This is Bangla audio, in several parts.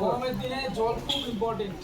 গরমের দিনে জল খুব ইম্পর্টেন্ট।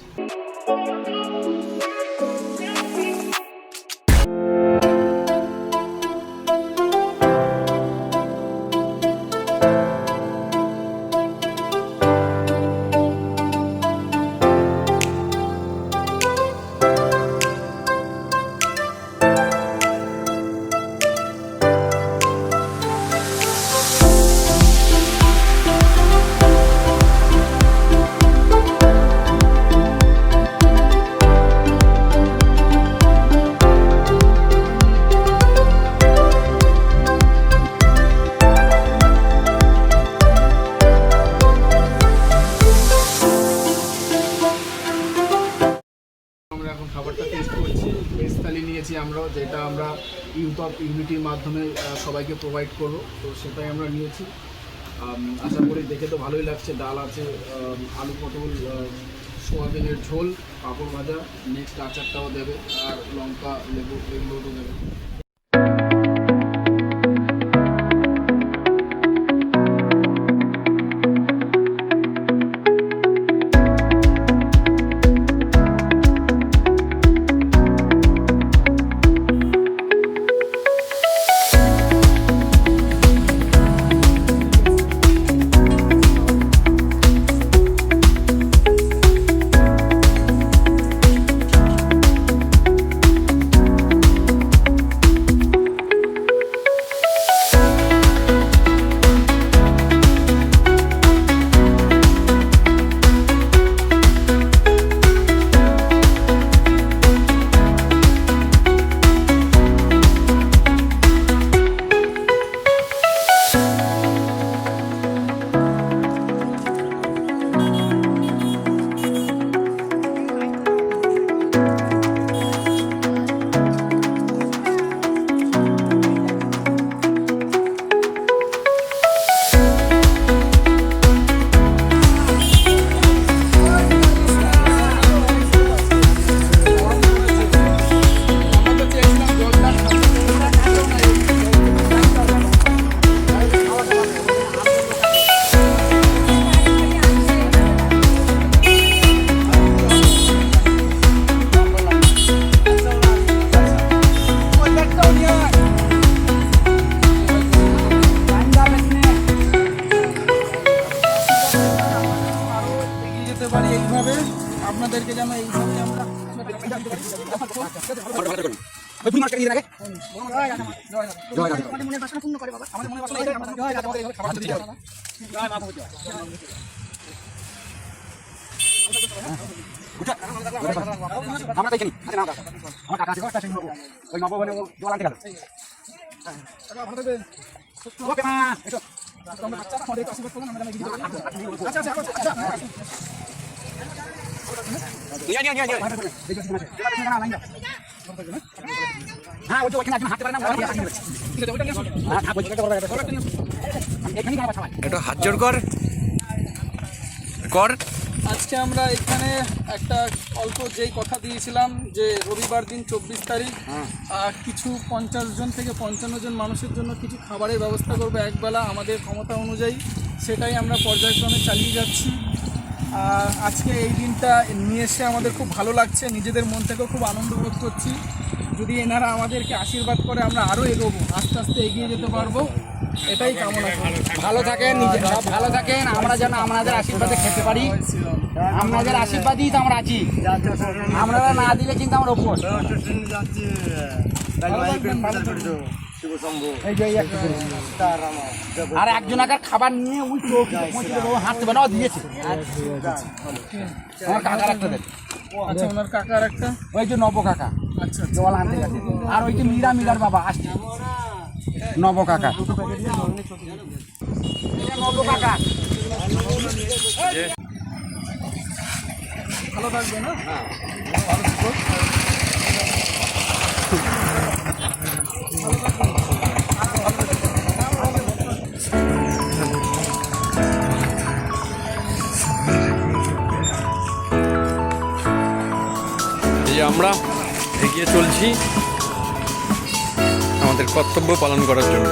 খাবারটা টেস্ট করছি। ভেজ থালি নিয়েছি আমরা, যেটা আমরা ইউথ অফ ইউনিটির মাধ্যমে সবাইকে প্রোভাইড করবো, তো সেটাই আমরা নিয়েছি। আশা করি দেখে তো ভালোই লাগছে। ডাল আছে, আলু পটল, সোয়াবিনের ঝোল, পাঁপড় ভাজা, নেক্সট আচারটাও দেবে, আর লঙ্কা লেবু এগুলোও তো দেবে। এইভাবে আপনাদেরকে যেন এইভাবে আমরা আমরা দেখিনি আমার টাকা আছে ওই নবভবনে জল আনতে গেল। হ্যাঁ ওই ওখানে হাঁটতে পারে না, একটু হাত জোর কর কর। আজকে আমরা এখানে একটা অল্প যেই কথা দিয়েছিলাম যে রবিবার দিন 24 তারিখ কিছু 50 জন থেকে 55 জন মানুষের জন্য কিছু খাবারের ব্যবস্থা করবো একবেলা আমাদের ক্ষমতা অনুযায়ী, সেটাই আমরা পর্যায়ক্রমে চালিয়ে যাচ্ছি। আজকে এই দিনটা নিয়ে এসে আমাদের খুব ভালো লাগছে, নিজেদের মন থেকেও খুব আনন্দ বোধ করছি। যদি এনারা আমাদেরকে আশীর্বাদ করে আমরা আরও এগোবো, আস্তে আস্তে এগিয়ে যেতে পারবো, এটাই কামনা করি। ভালো থাকেন, সব ভালো থাকেন, আমরা যেন আপনাদের আশীর্বাদে খেতে পারি। আপনাদের আশীর্বাদই তো আমরা আছি, আপনারা না দিলে কিন্তু আমরা ওপর। আর একজন আগে খাবার নিয়ে ওই হাঁটতে পারে দিয়েছে আমার কাকার একটা দেন। আচ্ছা ওনার কাকার একটা, ওই যে নব কাকা, আচ্ছা জল আনতে গেছে। আর ওই যে মিরার বাবা আসছে, নব কাকা, নব কাকা ভালো থাকবে না। আমরা এগিয়ে চলছি। আমাদের কর্তব্য পালন করার জন্য।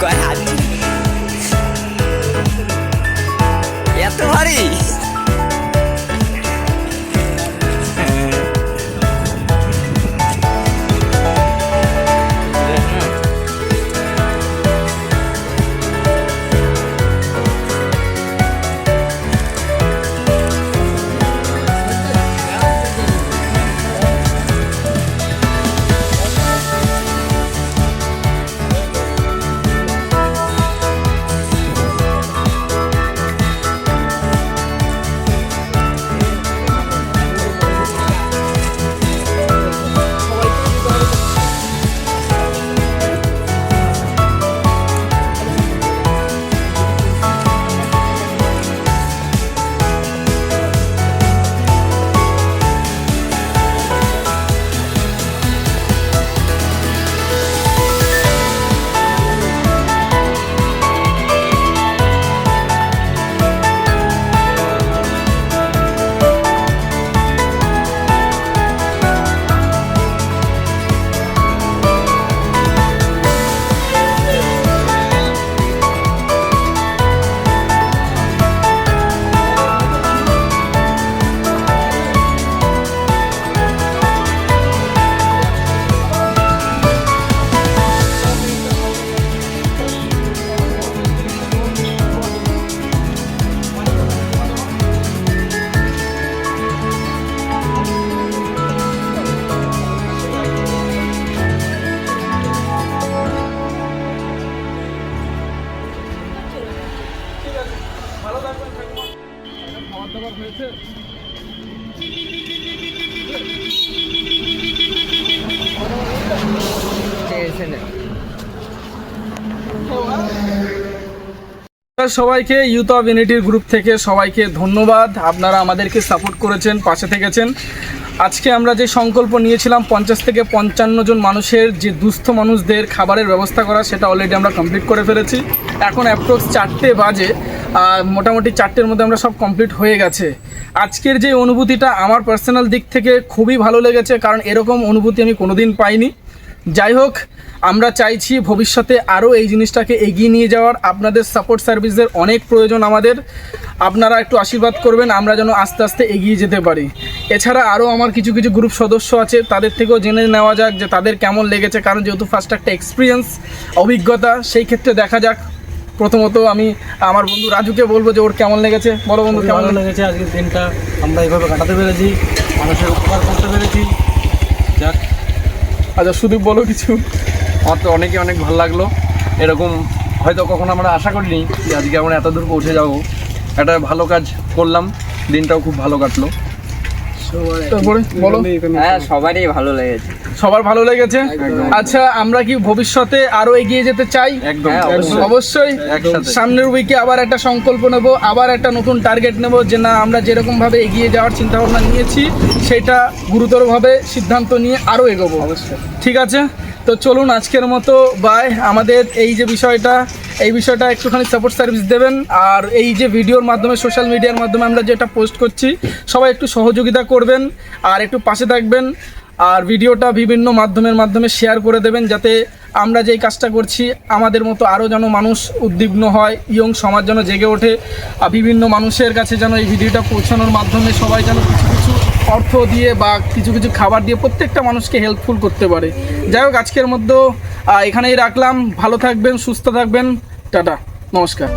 কয় হাত এত ভারী ভালো থাকবেন ঠাকুমা। খাবার দাবার হয়েছে? সবাইকে ইউথ অফ ইউনিটির গ্রুপ থেকে সবাইকে ধন্যবাদ। আপনারা আমাদেরকে সাপোর্ট করেছেন, পাশে থেকেছেন। আজকে আমরা যে সংকল্প নিয়েছিলাম 50 থেকে 55 জন মানুষের, যে দুস্থ মানুষদের খাবারের ব্যবস্থা করা, সেটা অলরেডি আমরা কমপ্লিট করে ফেলেছি। এখন অ্যাপ্রক্স 4টে বাজে, মোটামুটি 4টের মধ্যে আমরা সব কমপ্লিট হয়ে গেছে। আজকের যে অনুভূতিটা আমার পার্সোনাল দিক থেকে খুবই ভালো লেগেছে, কারণ এরকম অনুভূতি আমি কোনোদিন পাইনি। যাই হোক, আমরা চাইছি ভবিষ্যতে আরও এই জিনিসটাকে এগিয়ে নিয়ে যাওয়ার। আপনাদের সাপোর্ট সার্ভিসের অনেক প্রয়োজন আমাদের। আপনারা একটু আশীর্বাদ করবেন, আমরা যেন আস্তে আস্তে এগিয়ে যেতে পারি। এছাড়া আরও আমার কিছু কিছু গ্রুপ সদস্য আছে, তাদের থেকেও জেনে নেওয়া যাক যে তাদের কেমন লেগেছে, কারণ যেহেতু ফার্স্ট একটা এক্সপিরিয়েন্স, অভিজ্ঞতা, সেই ক্ষেত্রে দেখা যাক। প্রথমত আমি আমার বন্ধু রাজুকে বলবো যে ওর কেমন লেগেছে। বলো বন্ধু, কেমন ভালো লেগেছে আজকের দিনটা, আমরা এইভাবে কাটাতে পেরেছি, মানুষের উপকার করতে পেরেছি। যাক, আচ্ছা সুদীপ বলো কিছু। আমার তো অনেক ভালো লাগলো। এরকম হয়তো কখনো আমরা আশা করিনি যে আজকে আমরা এত দূর পৌঁছে যাবো। একটা ভালো কাজ করলাম, দিনটাও খুব ভালো কাটলো। তারপরে বলো। হ্যাঁ, সবারই ভালো লেগেছে। সবার ভালো লেগেছে? আচ্ছা, আমরা কি ভবিষ্যতে আরো এগিয়ে যেতে চাই? একদম, হ্যাঁ, অবশ্যই। একসাথে। সামনের উইকে আবার একটা সংকল্প নেব, আবার একটা নতুন টার্গেট নেব, যে না আমরা যেরকম ভাবে এগিয়ে যাওয়ার চিন্তা ভাবনা নিয়েছি সেটা গুরুতরভাবে সিদ্ধান্ত নিয়ে আরো এগোবো। অবশ্যই। ঠিক আছে, তো চলুন আজকের মতো বাই। আমাদের এই যে বিষয়টা, এই বিষয়টা একটুখানি সাপোর্ট সার্ভিস দেবেন। আর এই যে ভিডিওর মাধ্যমে, সোশ্যাল মিডিয়ার মাধ্যমে আমরা যেটা পোস্ট করছি, সবাই একটু সহযোগিতা করবেন আর একটু পাশে থাকবেন। আর ভিডিওটা বিভিন্ন মাধ্যমে শেয়ার করে দেবেন, যাতে আমরা যেই কাজটা করছি আমাদের মতো আরও যেন মানুষ উদ্বিগ্ন হয়, ইয়ং সমাজ যেন জেগে ওঠে। আর বিভিন্ন মানুষের কাছে যেন এই ভিডিওটা পৌঁছানোর মাধ্যমে সবাই যেন কিছু কিছু অর্থ দিয়ে বা কিছু কিছু খাবার দিয়ে প্রত্যেকটা মানুষকে হেল্পফুল করতে পারে। যাই হোক, আজকের মধ্যে এখানেই রাখলাম। ভালো থাকবেন, সুস্থ থাকবেন, টাটা, নমস্কার।